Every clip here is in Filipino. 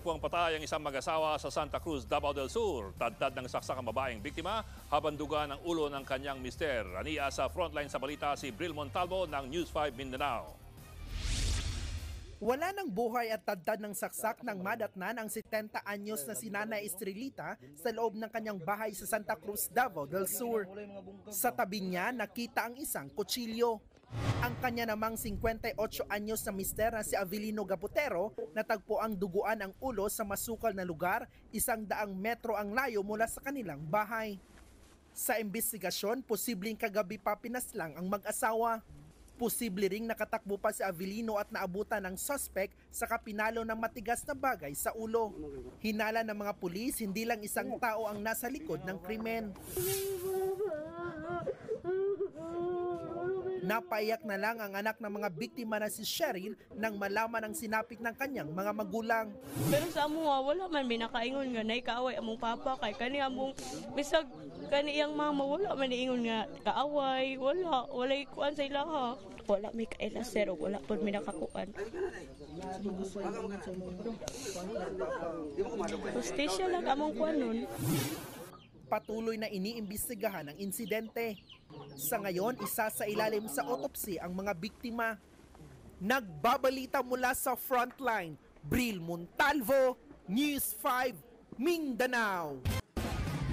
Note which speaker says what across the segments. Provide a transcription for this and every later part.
Speaker 1: nasakwang patay ang isang mag-asawa sa Santa Cruz, Davao del Sur. Tadtad ng saksak ang babaeng biktima habang duga ng ulo ng kanyang mister. Aniya sa frontline sa balita si Bril Montalvo ng News 5 Mindanao.
Speaker 2: Wala ng buhay at tadtad ng saksak ng madatnan ang 70 anyos na si Nanay Estrelita sa loob ng kanyang bahay sa Santa Cruz, Davao del Sur. Sa tabi niya nakita ang isang kutsilyo. Ang kanya namang 58 anyos na mister na si Avelino Gabutero natagpo ang duguan ang ulo sa masukal na lugar, 100 metro ang layo mula sa kanilang bahay. Sa imbestigasyon, posibleng kagabi pa pinaslang ang mag-asawa. Posible ring nakatakbo pa si Avelino at naabutan ng suspect sa kapinalo ng matigas na bagay sa ulo. Hinala ng mga pulis, hindi lang isang tao ang nasa likod ng krimen. Napaiyak na lang ang anak ng mga biktima na si Cheryl nang malaman ang sinapit ng kanyang mga magulang.
Speaker 3: Pero sa amo wala man binakaingon nga nay kaaway among papa kay kani among bisag kani iyang mama wala man niingon nga kaaway walay kuan sa ilaha. Wala may kaila sir wala pud mi nakakuan. Justisya lang among kuan nun.
Speaker 2: Patuloy na iniimbestigahan ang insidente. Sa ngayon, isa sa ilalim sa autopsy ang mga biktima. Nagbabalita mula sa frontline, Bril Montalvo, News 5, Mindanao.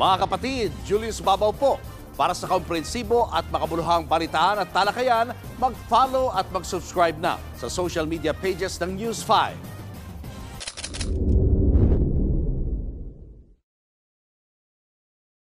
Speaker 4: Mga kapatid, Julius Babaw po. Para sa komprehensibo at makabuluhang balitaan at talakayan, mag-follow at mag-subscribe na sa social media pages ng News 5.